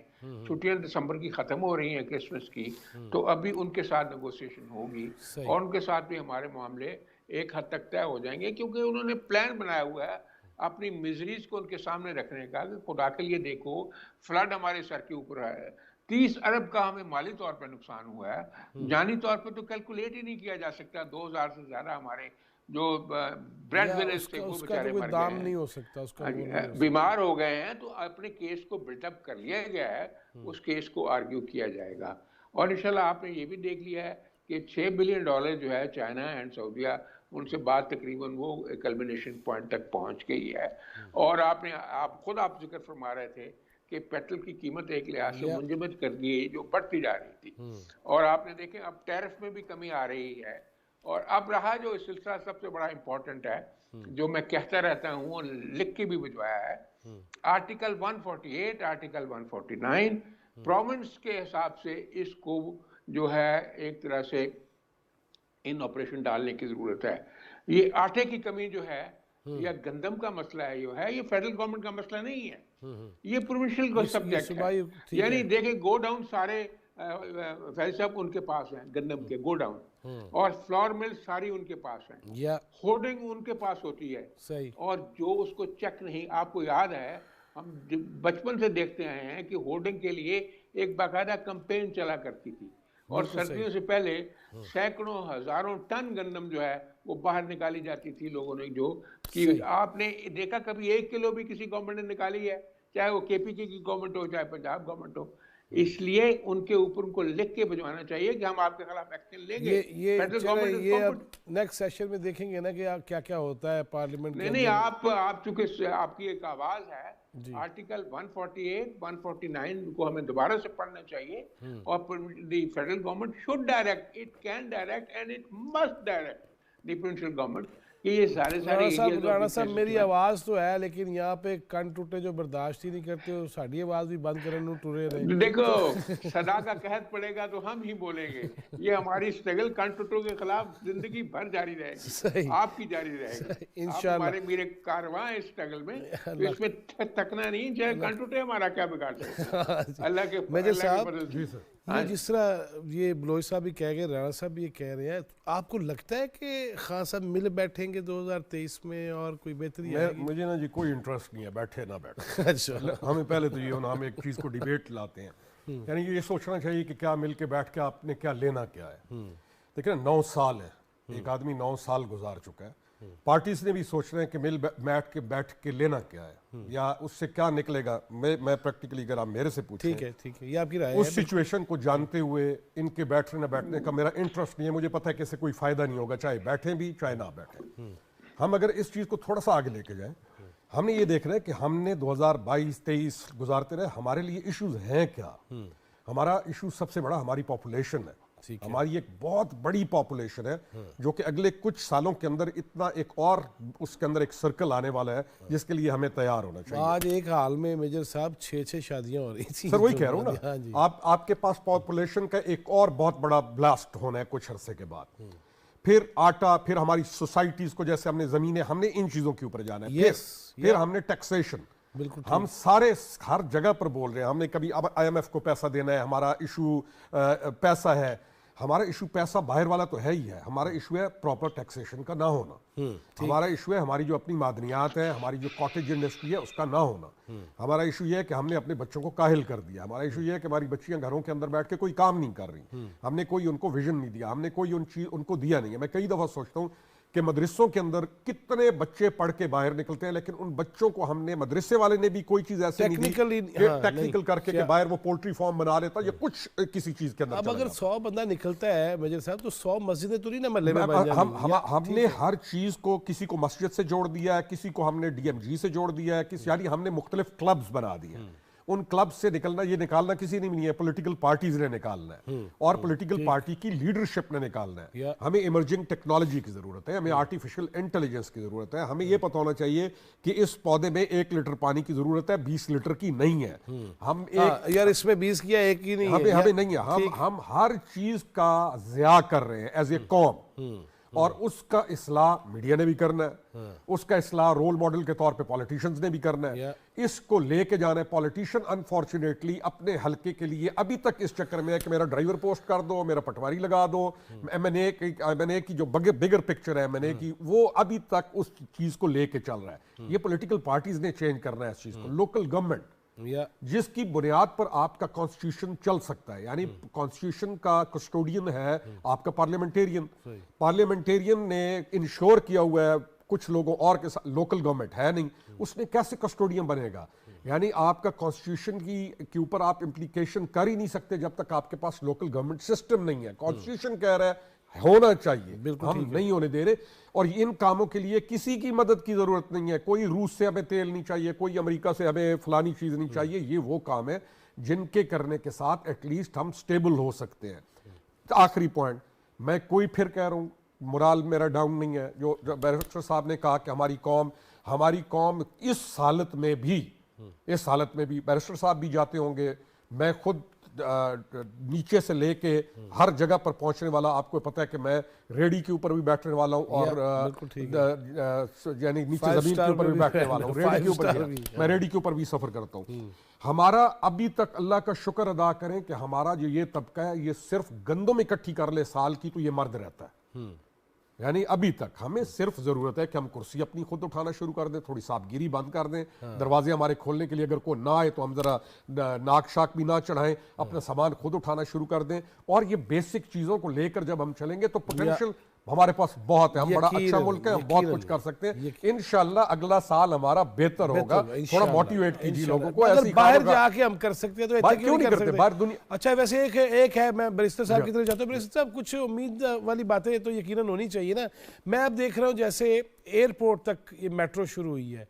چھٹیاں دسمبر کی ختم ہو رہی ہیں, کرسمس کی, تو ابھی ان کے ساتھ نیگوسیشن ہوگی, اور ان کے ساتھ بھی ہمارے معاملے ایک حد تک طے ہو جائیں گے, کیونکہ انہوں نے پلان بنایا ہوا ہے اپنی مزریز کو ان کے سامنے رکھنے کا کہ خدا کے لیے دیکھو فلڈ ہمارے سر کے اوپر ہے, 30 ارب کا ہمیں مالی طور پر نقصان ہوا ہے, جانی طور پر تو کیلکولیٹ ہی نہیں کیا جا سکتا. 2000 سے زیادہ ہمارے جو بریڈ ونرز تھے وہ بیچارے مر گئے, بیمار ہو گئے ہیں. تو اپنے کیس کو بلٹ اپ کر لیا گیا ہے, اس کیس کو آرگیو کیا جائے گا. اور انشاءاللہ آپ نے یہ بھی دیکھ لیا ہے کہ $6 بلین جو ہے چائنا اینڈ سعودیہ, ان سے بات تقریباً وہ کلمنیشن پوائنٹ تک پہنچ گئی ہے. اور آپ خود ذکر فرما رہے تھے کہ پیٹرول کی قیمت ایک لحاظ سے منجمد کر گئی جو بڑھتی جا رہی تھی, اور آپ نے دیکھیں اب ٹیرف میں بھی کمی آ رہی ہے. اور اب رہا جو سلسلہ سب سے بڑا امپورٹنٹ ہے, جو میں کہتا رہتا ہوں اور لکھ کے بھی بھجوایا ہے, آرٹیکل 148, آرٹیکل 149 پروونس کے حساب سے اس کو جو ہے ایک طرح سے ان آپریشن ڈالنے کی ضرورت ہے. یہ آٹے کی کمی جو ہے یا گندم کا مسئلہ ہے, جو ہے یہ فیڈرل گورنمنٹ کا مسئلہ نہیں ہے, یہ پروونشل کا سبجیکٹ ہے. یعنی دیکھیں گو ڈاؤن سارے فیض صاحب ان کے پاس ہیں, گندم کے گو ڈاؤن, اور فلور مل ساری ان کے پاس ہیں, ہولڈنگ ان کے پاس ہوتی ہے, اور جو اس کو چیک نہیں. آپ کو یاد ہے ہم بچپن سے دیکھتے آئے ہیں کہ ہولڈنگ کے لیے ایک باقاعدہ کمپین چلا کرتی تھی اور سردیوں سے پہلے سینکڑوں ہزاروں ٹن گندم جو ہے وہ باہر نکالی جاتی تھی لوگوں نے جو کہ آپ نے دیکھا کبھی 1 کلو بھی کسی گورنمنٹ نے نکالی ہے, چاہے وہ کے پی کی گورنمنٹ ہو چاہے پنجاب گورنمنٹ ہو. اس لیے ان کے اوپر ان کو لکھ کے بھجوانا چاہیے کہ ہم آپ کے خلاف ایکشن لیں گے. یہ نیکسٹ سیشن میں دیکھیں گے نا کہ کیا کیا ہوتا ہے پارلیمنٹ. نہیں آپ چونکہ آپ کی ایک آواز ہے, آرٹیکل 148 149 کو ہمیں دوبارہ سے پڑھنا چاہیے, اور the federal government should direct, it can direct and it must direct the provincial government کہ یہ سارے رانا صاحب میری آواز تو ہے لیکن یہاں پہ کن ٹوٹے جو برداشت ہی نہیں کرتے, ساڑی آواز بھی بند کرنے نو ٹورے رہے. دیکھو صدا کا قحط پڑے گا تو ہم ہی بولیں گے. یہ ہماری سٹرگل کن ٹوٹوں کے خلاف زندگی بھر جاری رہے گی, آپ کی جاری رہے گی انشاءاللہ. ہمارے میرے کارواں ہے سٹرگل میں, اس میں تھکنا نہیں, چاہے کن ٹوٹے ہمارا کیا بگاڑ سکتے اللہ کے فضل. یہ جس طرح یہ بلوچ صاحب بھی کہہ گئے, رانا صاحب بھی یہ کہہ رہے ہیں, آپ کو لگتا ہے کہ خان صاحب مل بیٹھیں گے 2023 میں اور کوئی بہتری آئے گی؟ مجھے نا جی کوئی انٹرسٹ نہیں ہے بیٹھے نہ بیٹھے. ہمیں پہلے تو یہ ہم ایک چیز کو ڈیبیٹ لاتے ہیں, یعنی یہ سوچنا چاہیے کہ کیا مل کے بیٹھ کے آپ نے کیا لینا کیا ہے. دیکھیں 9 سال ہے, ایک آدمی 9 سال گزار چکا ہے. پارٹیز نے بھی سوچ رہے ہیں کہ بیٹھ کے لینا کیا ہے یا اس سے کیا نکلے گا. میں پریکٹیکلی اگر آپ میرے سے پوچھیں ٹھیک ہے یہ آپ کی رائے ہے, اس سچویشن کو جانتے ہوئے ان کے بیٹھنے نہ بیٹھنے کا میرا انٹرسٹ نہیں ہے. مجھے پتہ ہے کہ اس سے کوئی فائدہ نہیں ہوگا, چاہے بیٹھیں بھی چاہے نہ بیٹھیں. ہم اگر اس چیز کو تھوڑا سا آگے لے کے جائیں, ہم نے یہ دیکھنا ہے کہ ہم نے 2022-23 گزارتے رہے, ہمارے لیے ایشوز ہیں کیا. ہمارا ایشو سب سے بڑا ہماری پاپولیشن ہے. ہماری ایک بہت بڑی پاپولیشن ہے جو کہ اگلے کچھ سالوں کے اندر اتنا ایک اور اس کے اندر ایک سرکل آنے والا ہے جس کے لیے ہمیں تیار ہونا چاہیے. آج ایک حال میں میجر صاحب 6 شادیاں ہو رہی تھیں. سر وہی کہہ رہا ہوں نا, آپ کے پاس پاپولیشن کا ایک اور بہت بڑا بلاسٹ ہونا ہے کچھ عرصے کے بعد. پھر آٹا, پھر ہماری سوسائٹیز کو, جیسے ہم نے زمینیں, ہم نے ان چیزوں کے اوپر جانا ہے. پھر ہم نے ٹیکسیشن, ہم سارے ہر جگہ پر بول رہے ہیں. ہم نے کبھی اب IMF کو پیسہ دینا ہے, ہمارا ایشو پیسہ ہے. ہمارا ایشو پیسہ باہر والا تو ہے ہی ہے, ہمارا ایشو ہے پراپر ٹیکسیشن کا نہ ہونا. ہمارا ایشو ہے ہماری جو اپنی معدنیات ہیں, ہماری جو کاٹیج انڈسٹری ہے اس کا نہ ہونا. ہمارا ایشو یہ ہے کہ ہم نے اپنے بچوں کو کاہل کر دیا. ہمارا ایشو یہ ہے کہ ہماری بچیاں گھروں کے اندر بیٹھ کے کوئی کام نہیں کر رہی. ہم نے کوئی ان کو ویژن نہیں دیا, ہم نے کوئی ان کو دیا نہیں ہے. میں کئی دفعہ سوچتا ہوں کہ مدرسوں کے اندر کتنے بچے پڑھ کے باہر نکلتے ہیں, لیکن ان بچوں کو ہم نے, مدرسے والے نے بھی کوئی چیز ایسی نہیں دی ٹیکنیکل کر کے کہ باہر وہ پولٹری فارم بنا لیتا یا کچھ کسی چیز کے اندر. اب اگر 100 بندہ نکلتا ہے میجر صاحب تو 100 مسجدیں تو نہیں نا محلے میں بن جائیں گی. ہم نے ہر چیز کو, کسی کو مسجد سے جوڑ دیا ہے, کسی کو ہم نے DMG سے جوڑ دیا ہے, یعنی ہم نے مختلف کلبز بنا دیے ہیں. ان کلب سے نکالنا کسی نے بھی نہیں ہے, پولیٹیکل پارٹیز نے نکالنا ہے اور پولیٹیکل پارٹی کی لیڈرشپ نے نکالنا ہے. ہمیں ایمرجنگ ٹیکنالوجی کی ضرورت ہے, ہمیں آرٹیفیشل انٹیلیجنس کی ضرورت ہے. ہمیں یہ پتہ ہونا چاہیے کہ اس پودے میں 1 لیٹر پانی کی ضرورت ہے, 20 لیٹر کی نہیں ہے. ہم یار اس میں 20 کیا 1 ہی نہیں ہے, ہمیں نہیں ہے. ہم ہر چیز کا ضیاع کر رہے ہیں ایز اے قوم, اور اس کا اصلاح میڈیا نے بھی کرنا ہے, اس کا اصلاح رول ماڈل کے طور پہ پولیٹیشنز نے بھی کرنا ہے. اس کو لے کے جانا ہے. پولیٹیشین انفارچونیٹلی اپنے حلقے کے لیے ابھی تک اس چکر میں ہے کہ میرا ڈرائیور پوسٹ کر دو, میرا پٹواری لگا دو. MNA کی جو بگر پکچر ہے MNA کی, وہ ابھی تک اس چیز کو لے کے چل رہا ہے. یہ پولیٹیکل پارٹیز نے چینج کرنا ہے اس چیز کو. لوکل گورنمنٹ جس کی بنیاد پر آپ کا کانسٹیٹیوشن چل سکتا ہے, یعنی کانسٹیٹیوشن کا کسٹوڈین ہے آپ کا پارلیمنٹیرین. پارلیمنٹیرین نے انشور کیا ہوا ہے کچھ لوگوں اور کے ساتھ, لوکل گورنمنٹ ہے نہیں, اس نے کیسے کسٹوڈین بنے گا. یعنی آپ کا کانسٹیٹیوشن کے اوپر آپ امپلیکیشن کر ہی نہیں سکتے جب تک آپ کے پاس لوکل گورنمنٹ سسٹم نہیں ہے. کانسٹیٹیوشن کہہ رہا ہے ہونا چاہیے, ہم نہیں ہونے دے رہے. اور ان کاموں کے لیے کسی کی مدد کی ضرورت نہیں ہے. کوئی روس سے ہمیں تیل نہیں چاہیے, کوئی امریکہ سے ہمیں فلانی چیز نہیں چاہیے. یہ وہ کام ہے جن کے کرنے کے ساتھ ایٹ لیسٹ ہم سٹیبل ہو سکتے ہیں. آخری پوائنٹ میں کوئی پھر کہہ رہا ہوں, مرال میرا ڈاؤن نہیں ہے. جو بیرسٹر صاحب نے کہا کہ ہماری قوم اس حالت میں بھی بیرسٹر صاحب بھی جاتے ہوں گے, میں خود نیچے سے لے کے ہر جگہ پر پہنچنے والا, آپ کو پتہ ہے کہ میں ریڈی کے اوپر بھی بیٹھنے والا ہوں اور یعنی نیچے زمین کے اوپر بھی بیٹھنے والا ہوں. ریڈی کے اوپر میں ریڈی کے اوپر بھی سفر کرتا ہوں. ہمارا ابھی تک اللہ کا شکر ادا کریں کہ ہمارا جو یہ طبقہ ہے یہ صرف گندم اکٹھی کر لے سال کی تو یہ مرد رہتا ہے. یعنی ابھی تک ہمیں صرف ضرورت ہے کہ ہم کرسی اپنی خود اٹھانا شروع کر دیں, تھوڑی صاحبگیری بند کر دیں, دروازے ہمارے کھولنے کے لیے اگر کوئی نہ آئے تو ہم ذرا ناک شاک بھی نہ چڑھائیں, اپنا سامان خود اٹھانا شروع کر دیں, اور یہ بیسک چیزوں کو لے کر جب ہم چلیں گے تو پوٹینشیل ہمارے پاس بہت ہے, ہم بڑا اچھا ملک ہے, ہم بہت کچھ کر سکتے ہیں. انشاءاللہ اگلا سال ہمارا بہتر ہوگا. تھوڑا موٹیویٹ کیجیے لوگوں کو, ایسی باہر جا کے ہم کر سکتے ہیں تو کیوں نہیں کرتے باہر دنیا. اچھا ویسے ایک ہے, میں بیرسٹر صاحب کی طرف جاتا ہوں. بیرسٹر صاحب کچھ امید والی باتیں تو یقیناً ہونی چاہیے نا. میں اب دیکھ رہا ہوں جیسے ایئرپورٹ تک یہ میٹرو شروع ہوئی ہے,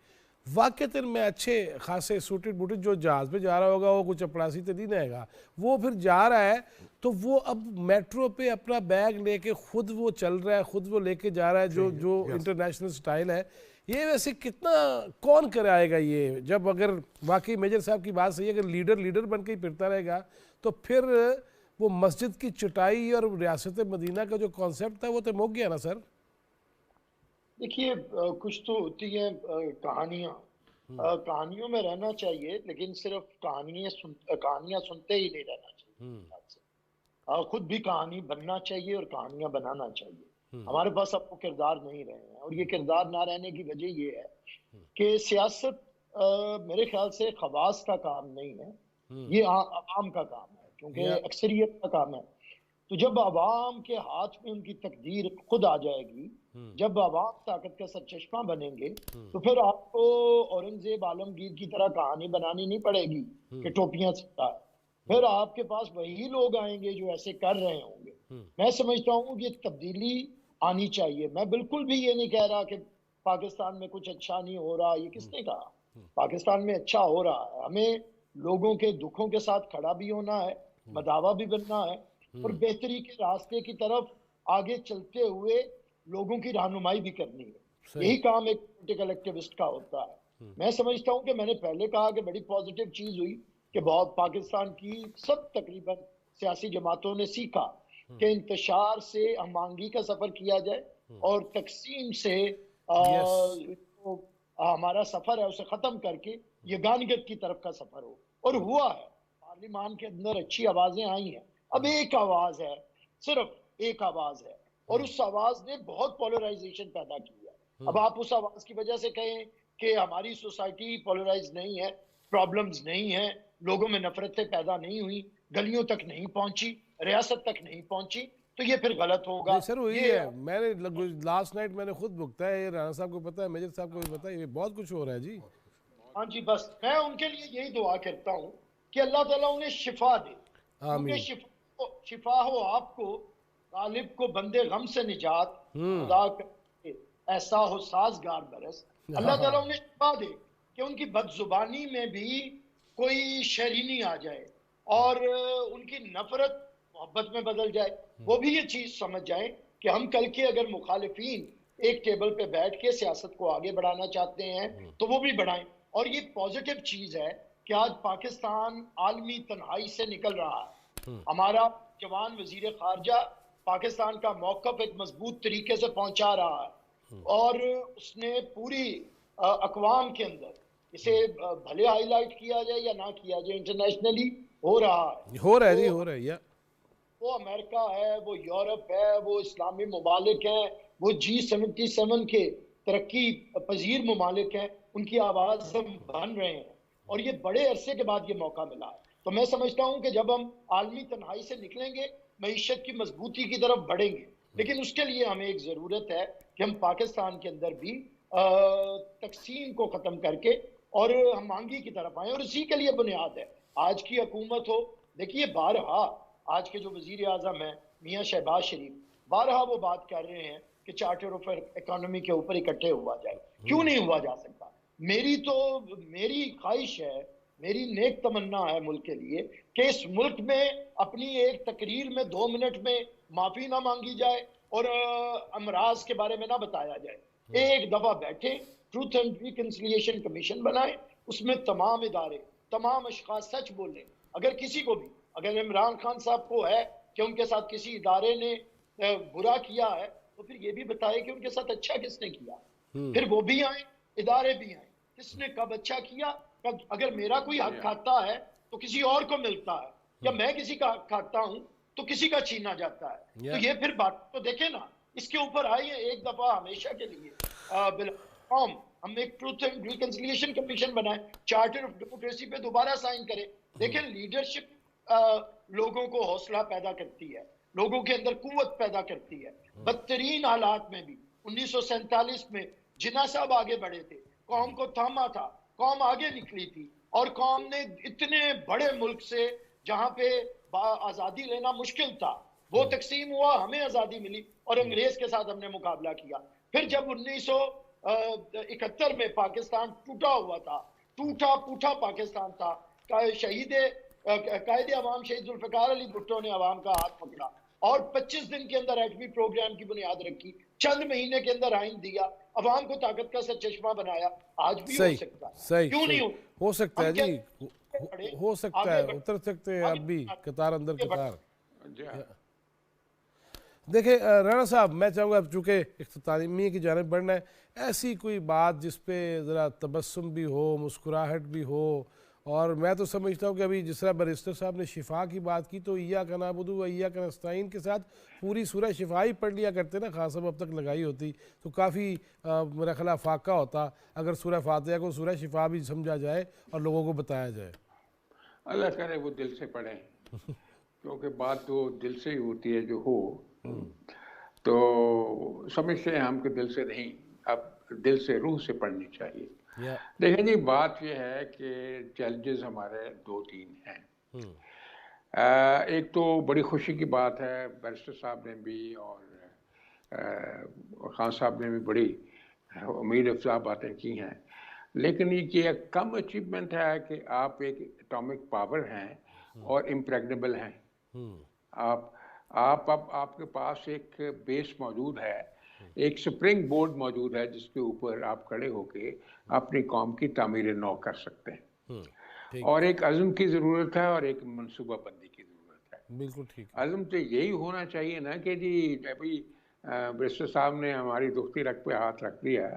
واقعتاً میں اچھے خاصے سوٹڈ بوٹڈ جو جہاز پہ جا رہا ہوگا وہ کچھ چپڑاسی تو نہیں رہے گا, وہ پھر جا رہا ہے تو وہ اب میٹرو پہ اپنا بیگ لے کے خود وہ چل رہا ہے, خود وہ لے کے جا رہا ہے, جو انٹرنیشنل سٹائل ہے. یہ ویسے کتنا کون کرائے گا یہ, جب اگر واقعی میجر صاحب کی بات صحیح ہے, اگر لیڈر بن کے ہی پھرتا رہے گا تو پھر وہ مسجد کی چٹائی اور ریاست مدینہ کا جو کانسیپٹ تھا وہ تو مک گیا نا سر. دیکھیے کچھ تو ہوتی ہیں کہانیوں میں رہنا چاہیے, لیکن صرف کہانیاں سنتے ہی نہیں رہنا چاہیے. خود بھی کہانی بننا چاہیے اور کہانیاں بنانا چاہیے. ہمارے پاس اب وہ کردار نہیں رہے ہیں, اور یہ کردار نہ رہنے کی وجہ یہ ہے کہ سیاست میرے خیال سے خواص کا کام نہیں ہے, یہ عوام کا کام ہے, کیونکہ اکثریت کا کام ہے. تو جب عوام کے ہاتھ میں ان کی تقدیر خود آ جائے گی, جب عوام طاقت کا سرچشمہ بنیں گے, تو پھر آپ کو اورنگزیب عالمگیر کی طرح کہانی بنانی نہیں پڑے گی کہ ٹوپیاں سکتا ہے. پھر آپ کے پاس وہی لوگ آئیں گے جو ایسے کر رہے ہوں گے. میں سمجھتا ہوں کہ تبدیلی آنی چاہیے. میں بالکل بھی یہ نہیں کہہ رہا کہ پاکستان میں کچھ اچھا نہیں ہو رہا, یہ کس نے کہا؟ پاکستان میں اچھا ہو رہا ہے. ہمیں لوگوں کے دکھوں کے ساتھ کھڑا بھی ہونا ہے, مداوا بھی بننا ہے, اور بہتری کے راستے کی طرف آگے چلتے ہوئے لوگوں کی رہنمائی بھی کرنی ہے. یہی کام ایک پولیٹیکل ایکٹیوسٹ کا ہوتا ہے. میں سمجھتا ہوں کہ میں نے پہلے کہا کہ بڑی پازیٹیو چیز ہوئی کہ بہت پاکستان کی سب تقریباً سیاسی جماعتوں نے سیکھا کہ انتشار سے ہم آہنگی کا سفر کیا جائے, اور تقسیم سے ہمارا سفر ہے اسے ختم کر کے یگانگت کی طرف کا سفر ہو. اور ہوا ہے, پارلیمان کے اندر اچھی آوازیں آئی ہیں. اب ایک آواز ہے, صرف ایک آواز ہے, اور اس آواز نے بہت پولرائزیشن پیدا کی ہے. اب آپ اس آواز کی وجہ سے کہیں کہ ہماری سوسائٹی پولرائز نہیں ہے, پرابلمز نہیں ہیں, لوگوں میں نفرتیں پیدا نہیں ہوئی, گلیوں تک نہیں پہنچی, ریاست تک نہیں پہنچی, تو یہ پھر غلط ہوگا. سر وہی ہے, میں نے لاسٹ نائٹ میں نے خود بکتا ہے, رانا صاحب کو پتا ہے, میجر صاحب کو بھی پتا ہے, یہ بہت کچھ ہو رہا ہے جی. ہاں جی, بس میں ان کے لیے یہی دعا کرتا ہوں کہ اللہ تعالیٰ انہیں شفا دے, کیونکہ شفا ہو آپ کو, غالب کو بندے غم سے نجات, خدا کرے ایسا ہو سازگار برس. اللہ تعالیٰ انہیں شفا دے کہ ان کی بد زبانی میں بھی کوئی شیرینی آ جائے, اور ان کی نفرت محبت میں بدل جائے. وہ بھی یہ چیز سمجھ جائیں کہ ہم کل کے اگر مخالفین ایک ٹیبل پہ بیٹھ کے سیاست کو آگے بڑھانا چاہتے ہیں تو وہ بھی بڑھائیں. اور یہ پازیٹیو چیز ہے کہ آج پاکستان عالمی تنہائی سے نکل رہا ہے. ہمارا جوان وزیر خارجہ پاکستان کا موقف ایک مضبوط طریقے سے پہنچا رہا ہے, اور اس نے پوری اقوام کے اندر اسے بھلے ہائی لائٹ کیا جائے یا نہ کیا جائے, انٹرنیشنلی ہو رہا ہے جی, ہو رہا ہے. وہ امریکہ ہے, وہ یورپ ہے, وہ اسلامی ممالک ہیں, وہ G77 کے ترقی پذیر ممالک ہیں, ان کی آواز ہم بن رہے ہیں, اور یہ بڑے عرصے کے بعد یہ موقع ملا ہے. تو میں سمجھتا ہوں کہ جب ہم عالمی تنہائی سے نکلیں گے, معیشت کی مضبوطی کی طرف بڑھیں گے, لیکن اس کے لیے ہمیں ایک ضرورت ہے کہ ہم پاکستان کے اندر بھی تقسیم کو ختم کر کے اور ہم آہنگی کی طرف آئیں, اور اسی کے لیے بنیاد ہے آج کی حکومت ہو. دیکھیے بارہا آج کے جو وزیر اعظم ہیں میاں شہباز شریف, بارہا وہ بات کر رہے ہیں کہ چارٹر آف اکانومی کے اوپر اکٹھے ہوا جائے. کیوں نہیں ہوا جا سکتا؟ میری خواہش ہے, میری نیک تمنا ہے ملک کے لیے کہ اس ملک میں اپنی ایک تقریر میں 2 منٹ میں معافی نہ مانگی جائے اور امراض کے بارے میں نہ بتایا جائے. ایک دفعہ بیٹھے, ٹروتھ اینڈ ریکنسیلیشن کمیشن بنائے, اس میں تمام ادارے, تمام اشخاص سچ بولیں. اگر کسی کو بھی, اگر عمران خان صاحب کو ہے کہ ان کے ساتھ کسی ادارے نے برا کیا ہے, تو پھر یہ بھی بتائے کہ ان کے ساتھ اچھا کس نے کیا. پھر وہ بھی آئیں, ادارے بھی آئیں, کس نے کب اچھا کیا. اگر میرا کوئی حق کھاتا ہے تو کسی اور کو ملتا ہے, یا میں کسی کا حق کھاتا ہوں تو کسی کا چھینا جاتا ہے. تو یہ پھر بات تو دیکھیں نا, اس کے اوپر آئیے ایک دفعہ ہمیشہ کے لیے قوم ہم ایک ٹروتھ اینڈ ریکنسیلیشن کمیشن بنائیں, چارٹر آف ڈیموکریسی پہ دوبارہ سائن کریں. دیکھیں لیڈرشپ لوگوں کو حوصلہ پیدا کرتی ہے, لوگوں کے اندر قوت پیدا کرتی ہے. بدترین حالات میں بھی 1947 میں جناح صاحب آگے بڑھے تھے, قوم کو تھاما تھا, قوم آگے نکلی تھی, اور قوم نے اتنے بڑے ملک سے جہاں پہ آزادی لینا مشکل تھا, وہ تقسیم ہوا, ہمیں آزادی ملی اور انگریز کے ساتھ ہم نے مقابلہ کیا. پھر جب 1971 میں پاکستان ٹوٹا ہوا تھا, ٹوٹا پوٹا پاکستان تھا, شہید قائد عوام شہید ذوالفقار علی بھٹو نے عوام کا ہاتھ پکڑا اور 25 دن کے اندر ایٹمی پروگرام کی بنیاد رکھی, چند مہینے کے اندر آئین دیا, عوام کو طاقت کا سرچشمہ بنایا. آج بھی ہو سکتا ہے, کیوں نہیں ہو سکتا ہے جی, ہو سکتا ہے, اتر سکتے ہیں آپ بھی قطار اندر قطار. دیکھیں رانا صاحب, میں چاہوں گا چونکہ اختتامیہ کی جانب بڑھنا ہے, ایسی کوئی بات جس پہ ذرا تبسم بھی ہو, مسکراہٹ بھی ہو, اور میں تو سمجھتا ہوں کہ ابھی جس طرح بیرسٹر صاحب نے شفا کی بات کی تو ایاک نعبد و ایاک نستعین کے ساتھ پوری سورہ شفا ہی پڑھ لیا کرتے نا, خاص اب تک لگائی ہوتی تو کافی میرا خیال فاقہ ہوتا اگر سورہ فاتحہ کو سورہ شفا بھی سمجھا جائے اور لوگوں کو بتایا جائے. اللہ کرے وہ دل سے پڑھیں, کیونکہ بات تو دل سے ہی ہوتی ہے جو ہو, تو سمجھتے ہیں ہم کہ دل سے نہیں, اب دل سے روح سے پڑھنی چاہیے. دیکھیں جی, بات یہ ہے کہ چیلنجز ہمارے 2-3 ہیں. ایک تو بڑی خوشی کی بات ہے, بیرسٹر صاحب نے بھی اور خان صاحب نے بھی بڑی امید افزا باتیں کی ہیں, لیکن یہ ایک کم اچیومنٹ ہے کہ آپ ایک اٹامک پاور ہیں اور امپریگنیبل ہیں. آپ کے پاس ایک بیس موجود ہے, ایک سپرنگ بورڈ موجود ہے جس کے اوپر آپ کھڑے ہو کے اپنی قوم کی تعمیر نو کر سکتے ہیں, اور ایک عزم کی ضرورت ہے اور ایک منصوبہ بندی کی ضرورت ہے. بالکل ٹھیک. عزم تو یہی ہونا چاہیے نا کہ جی ابھی بیرسٹر صاحب نے ہماری دکھتی رگ پہ ہاتھ رکھ دیا,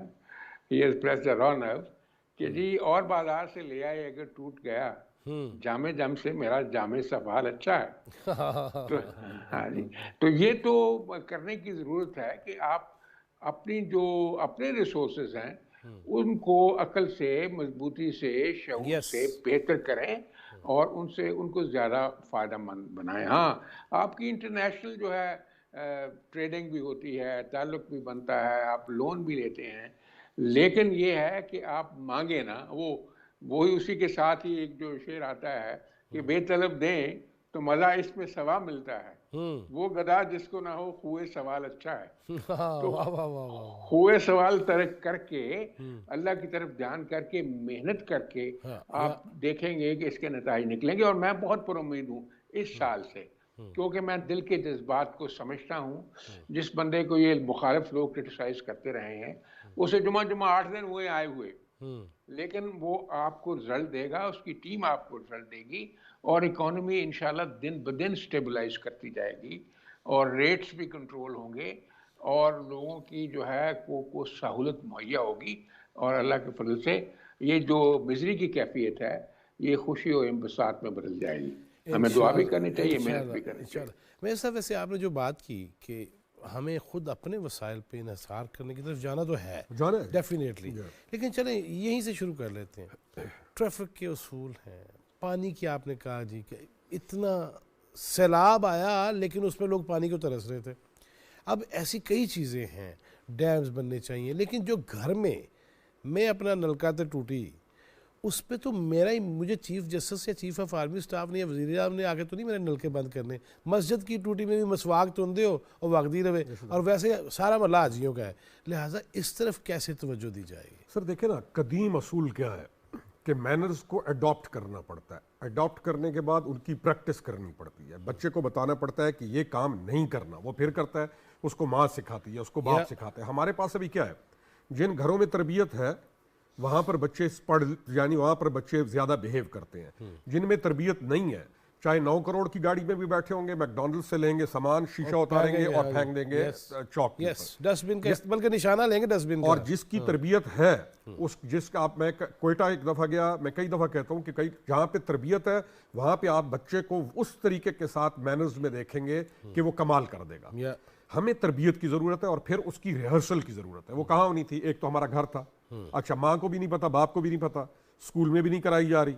ہی ہیز پریسڈ دی ران نرو, کہ جی اور بازار سے لے آئے اگر ٹوٹ گیا جامع جم سے میرا جامع سوال اچھا ہے. ہاں جی, تو یہ تو کرنے کی ضرورت ہے کہ آپ اپنی جو اپنے ریسورسز ہیں ان کو عقل سے, مضبوطی سے, شعور سے بہتر کریں اور ان کو زیادہ فائدہ مند بنائیں. ہاں, آپ کی انٹرنیشنل جو ہے ٹریڈنگ بھی ہوتی ہے, تعلق بھی بنتا ہے, آپ لون بھی لیتے ہیں, لیکن یہ ہے کہ آپ مانگیں نا, وہی اسی کے ساتھ ہی ایک جو شعر آتا ہے کہ بے طلب دیں تو مزہ اس میں سوا ملتا ہے, وہ گدا جس کو نہ ہو خوئے سوال اچھا ہے. تو خوئے سوال ترک کر کے اللہ کی طرف دھیان کر کے محنت کر کے آپ دیکھیں گے کہ اس کے نتائج نکلیں گے. اور میں بہت پر امید ہوں اس سال سے, کیونکہ میں دل کے جذبات کو سمجھتا ہوں. جس بندے کو یہ مخالف لوگ کرٹیسائز کرتے رہے ہیں, اسے جمعہ 8 دن ہوئے آئے ہوئے, لیکن وہ آپ کو رزلٹ دے گا, اس کی ٹیم آپ کو رزلٹ دے گی, اور اکانومی انشاءاللہ دن بدن سٹیبلائز کرتی جائے گی, اور ریٹس بھی کنٹرول ہوں گے, اور لوگوں کی جو ہے کو سہولت مہیا ہوگی, اور اللہ کے فضل سے یہ جو مزری کی کیفیت ہے یہ خوشی و انبساط میں بدل جائے گی. ہمیں دعا بھی کرنی چاہیے, محنت بھی کرنی چاہیے. میرے صاحب ویسے آپ نے جو بات کی کہ ہمیں خود اپنے وسائل پہ انحصار کرنے کی طرف جانا تو ہے ڈیفینیٹلی, لیکن چلیں یہیں سے شروع کر لیتے ہیں. ٹریفک کے اصول ہیں, پانی کی آپ نے کہا جی کہ اتنا سیلاب آیا لیکن اس میں لوگ پانی کو ترس رہے تھے. اب ایسی کئی چیزیں ہیں, ڈیمز بننے چاہیے, لیکن جو گھر میں اپنا نلکا تے ٹوٹی اس پہ تو مجھے چیف جسٹس یا چیف آف آرمی سٹاف نے یا وزیر اعظم نے آگے تو نہیں میرے نلکے بند کرنے. مسجد کی ٹوٹی میں بھی مسواک تم دے ہو اور وقتی رہے, اور ویسے سارا محلہ حاجیوں کا ہے, لہٰذا اس طرف کیسے توجہ دی جائے گی؟ سر دیکھیں نا, قدیم اصول کیا ہے کہ مینرز کو اڈاپٹ کرنا پڑتا ہے, اڈاپٹ کرنے کے بعد ان کی پریکٹس کرنی پڑتی ہے. بچے کو بتانا پڑتا ہے کہ یہ کام نہیں کرنا, وہ پھر کرتا ہے, اس کو ماں سکھاتی ہے, اس کو باپ سکھاتے ہیں. ہمارے پاس ابھی کیا ہے, جن گھروں میں تربیت ہے وہاں پر بچے یعنی وہاں پر بچے زیادہ بیہیو کرتے ہیں. جن میں تربیت نہیں ہے, چاہے 9 کروڑ کی گاڑی میں بھی بیٹھے ہوں گے, میکڈونلڈ سے لیں گے سامان, شیشہ اتاریں گے اور پھینک دیں گے چوک پر, ڈسٹ بن کا بلکہ نشانہ لیں گے ڈسٹ بن کا. اور جس کی تربیت ہے جس کا میں کوئٹہ ایک دفعہ گیا, میں کئی دفعہ کہتا ہوں کہ جہاں پہ تربیت ہے وہاں پہ آپ بچے کو اس طریقے کے ساتھ مینرز میں دیکھیں گے کہ وہ کمال کر دے گا. ہمیں تربیت کی ضرورت ہے اور پھر اس کی ریہرسل کی ضرورت ہے. وہ کہاں ہونی تھی؟ ایک تو ہمارا گھر تھا. اچھا ماں کو بھی نہیں پتا، باپ کو بھی نہیں پتا، اسکول میں بھی نہیں کرائی جا رہی.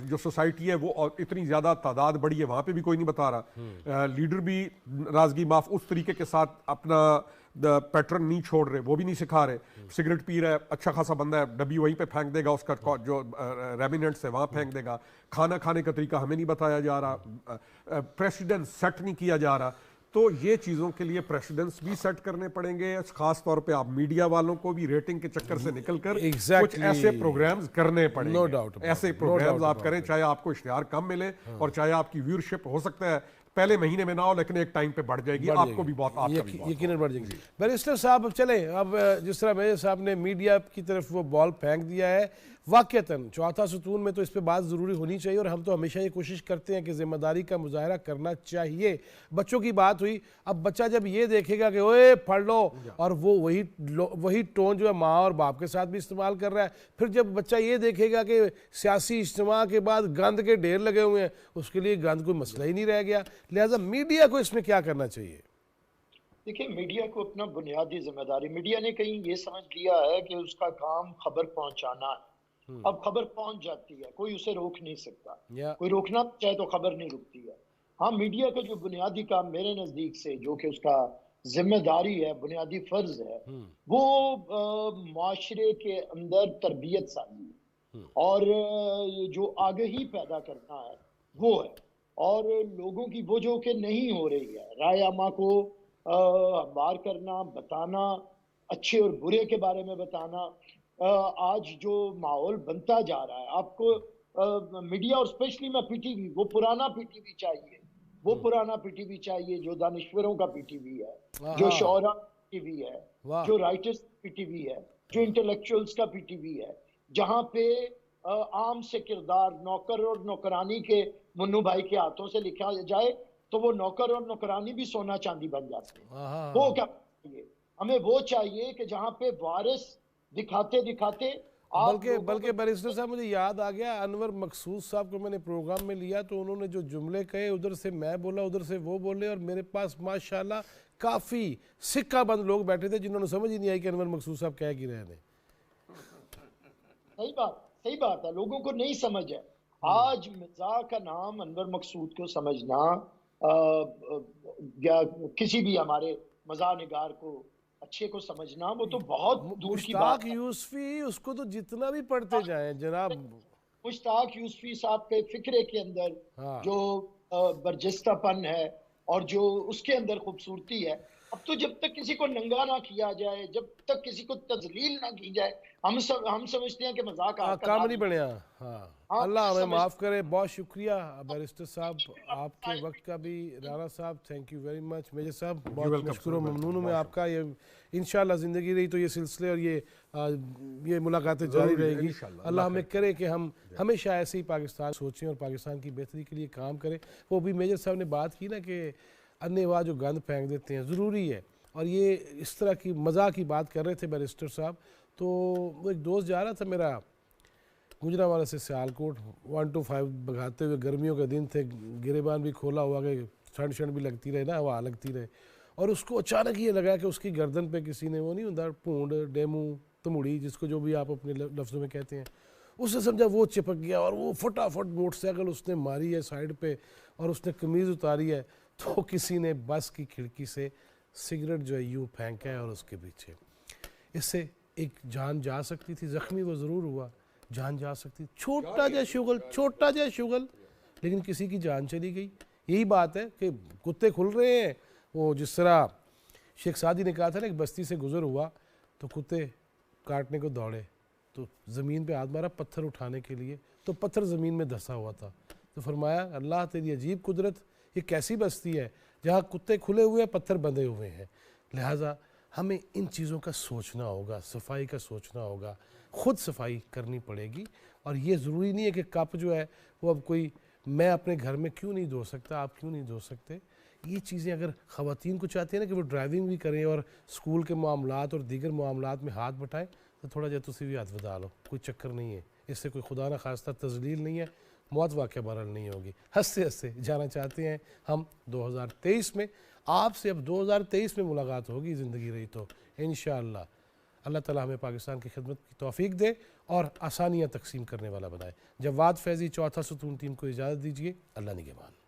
جو سوسائٹی ہے وہ اتنی زیادہ تعداد بڑی ہے، وہاں پہ بھی کوئی نہیں بتا رہا. لیڈر بھی رازگی معاف اس طریقے کے ساتھ اپنا پیٹرن نہیں چھوڑ رہے، وہ بھی نہیں سکھا رہے. سگریٹ پی رہا ہے، اچھا خاصا بندہ ہے، ڈبی وہیں پہ پھینک دے گا، اس کا جو ریمیننٹس ہے وہاں پھینک دے گا. کھانا کھانے کا طریقہ ہمیں نہیں بتایا جا رہا، پریسیڈنٹ سیٹ نہیں کیا جا رہا. تو یہ چیزوں کے لیے پریسیڈنٹس بھی سیٹ کرنے پڑیں گے. خاص طور پہ آپ میڈیا والوں کو بھی ریٹنگ کے چکر سے نکل کر کچھ ایسے پروگرامز کرنے پڑیں گے. ایسے پروگرامز آپ کریں چاہے آپ کو اشتہار کم ملے اور چاہے آپ کی ویورشپ ہو سکتا ہے پہلے مہینے میں نہ ہو لیکن ایک ٹائم پہ بڑھ جائے گی، آپ کو بھی بہت یقیناً بڑھ جائے گی. بیرسٹر صاحب اب چلیں، اب جس طرح میجر صاحب نے میڈیا کی طرف وہ بال پھینک دیا ہے، واقعتاً چوتھا ستون میں تو اس پہ بات ضروری ہونی چاہیے، اور ہم تو ہمیشہ یہ کوشش کرتے ہیں کہ ذمہ داری کا مظاہرہ کرنا چاہیے. بچوں کی بات ہوئی، اب بچہ جب یہ دیکھے گا کہ اوے پڑھ لو، اور وہ وہی ٹون جو ہے ماں اور باپ کے ساتھ بھی استعمال کر رہا ہے، پھر جب بچہ یہ دیکھے گا کہ سیاسی اجتماع کے بعد گند کے ڈھیر لگے ہوئے ہیں، اس کے لیے گند کوئی مسئلہ ہی نہیں رہ گیا. لہٰذا میڈیا کو اس میں کیا کرنا چاہیے؟ دیکھیں، میڈیا کو اپنا بنیادی ذمہ داری، میڈیا نے کہیں یہ سمجھ لیا ہے کہ اس کا کام خبر پہنچانا ہے. اب خبر پہنچ جاتی ہے، کوئی اسے روک نہیں سکتا. کوئی روکنا چاہے تو خبر نہیں رکتی ہے. ہاں، میڈیا کا جو بنیادی کام میرے نزدیک سے جو کہ اس کا ذمہ داری ہے، بنیادی فرض ہے، وہ معاشرے کے اندر تربیت سازی اور جو آگہی پیدا کرنا ہے وہ ہے. اور لوگوں کی وہ جو کہ نہیں ہو رہی ہے، رائے عامہ کو ہموار کرنا، بتانا، اچھے اور برے کے بارے میں بتانا. آج جو ماحول بنتا جا رہا ہے، آپ کو میڈیا اور اسپیشلی میں پی ٹی وی، وہ پرانا پی ٹی وی چاہیے، وہ پرانا پی ٹی وی چاہیے جو دانشوروں کا پی ٹی وی ہے، جو شعراء پی ٹی وی ہے، جو رائٹرز پی ٹی وی ہے، جو انٹلیکچوئلز کا پی ٹی وی ہے، جہاں پہ عام سے کردار نوکر اور نوکرانی کے منو بھائی کے ہاتھوں سے لکھا جائے تو وہ نوکر اور نوکرانی بھی سونا چاندی بن جاتے ہیں. وہ کیا چاہیے ہمیں؟ وہ چاہیے کہ جہاں پہ وارث دکھاتے بلکہ بیرسٹر صاحب مجھے یاد آ گیا، انور مقصود صاحب کو میں نے پروگرام میں لیا تو انہوں نے جو جملے کہے، ادھر سے میں بولا، ادھر سے وہ بولے، اور میرے پاس ماشاءاللہ کافی سکہ بند لوگ بیٹھے تھے جنہوں نے سمجھ ہی نہیں آئی کہ انور مقصود صاحب کہہ کی رہے ہیں. صحیح بات ہے، لوگوں کو نہیں سمجھ ہے. آج مزاح کا نام انور مقصود کو سمجھنا یا کسی بھی ہمارے مزاح نگار کو اچھے کو سمجھنا، وہ تو بہت دور کی بات ہے. مشتاق یوسفی، اس کو تو جتنا بھی پڑھتے جائیں جناب، مشتاق یوسفی صاحب کے فکرے کے اندر جو برجستہ پن ہے اور جو اس کے اندر خوبصورتی ہے، اب تو جب تک کسی کو ننگا نہ کیا جائے، جب تک کسی کو تذلیل نہ کی جائے، ہم سمجھتے ہیں کہ مذاق کام نہیں بنیا. اللہ ہمیں معاف کرے. بہت شکریہ بیرسٹر صاحب آپ کے وقت کا بھی. رانا صاحب thank you very much. Major صاحب بہت مشکور و ممنون ہوں میں آپ کا. یہ انشاءاللہ زندگی رہی تو یہ سلسلے اور یہ ملاقاتیں جاری رہے گی. اللہ ہمیں کرے کہ ہم ہمیشہ ایسے ہی پاکستان سوچیں اور پاکستان کی بہتری کے لیے کام کریں. وہ بھی میجر صاحب نے بات کی نا کہ انے واہ جو گند پھینک دیتے ہیں، ضروری ہے. اور یہ اس طرح کی مزاح کی بات کر رہے تھے بیرسٹر صاحب، تو وہ ایک دوست جا رہا تھا میرا گجرانوالہ سے سیالکوٹ، 1 to 5 بگاتے ہوئے، گرمیوں کے دن تھے، گریبان بھی کھولا ہوا کہ ٹھنڈ بھی لگتی رہے نا، ہوا لگتی رہے، اور اس کو اچانک یہ لگا کہ اس کی گردن پہ کسی نے وہ نہیں ہوتا پونڈ، ڈیمو، تموڑی، جس کو جو بھی آپ اپنے لفظوں میں کہتے ہیں، اس نے سمجھا وہ چپک گیا اور وہ فٹافٹ موٹر سائیکل اس نے ماری ہے سائیڈ پہ اور اس نے قمیض اتاری ہے، تو کسی نے بس کی کھڑکی سے سگریٹ جو ہے یوں پھینکا ہے اور اس کے پیچھے. اس سے ایک جان جا سکتی تھی، زخمی وہ ضرور ہوا، جان جا سکتی، چھوٹا جا شغل، لیکن کسی کی جان چلی گئی. یہی بات ہے کہ کتے کھل رہے ہیں. وہ جس طرح شیخ سعدی نے کہا تھا نا، ایک بستی سے گزر ہوا تو کتے کاٹنے کو دوڑے، تو زمین پہ ہاتھ مارا پتھر اٹھانے کے لیے، تو پتھر زمین میں دھسا ہوا تھا. تو فرمایا اللہ تیری عجیب قدرت، یہ کیسی بستی ہے جہاں کتے کھلے ہوئے ہیں، پتھر بندھے ہوئے ہیں. لہٰذا ہمیں ان چیزوں کا سوچنا ہوگا، صفائی کا سوچنا ہوگا، خود صفائی کرنی پڑے گی. اور یہ ضروری نہیں ہے کہ کپ جو ہے وہ اب کوئی میں اپنے گھر میں کیوں نہیں دھو سکتا، آپ کیوں نہیں دھو سکتے. یہ چیزیں اگر خواتین کو چاہتے ہیں نا کہ وہ ڈرائیونگ بھی کریں اور اسکول کے معاملات اور دیگر معاملات میں ہاتھ بٹائیں، تو تھوڑا جا تسی بھی ہاتھ بتا لو، کوئی چکر نہیں ہے. اس سے کوئی خدا نہ خواستہ تذلیل نہیں ہے، موت واقعہ بہرحال نہیں ہوگی. ہنستے ہنستے جانا چاہتے ہیں ہم 2023 میں. آپ سے اب 2023 میں ملاقات ہوگی، زندگی رہی تو انشاءاللہ۔ اللہ تعالیٰ ہمیں پاکستان کی خدمت کی توفیق دے اور آسانیاں تقسیم کرنے والا بنائے۔ جواد فیضی، چوتھا ستون ٹیم کو اجازت دیجیے، اللہ نگہبان۔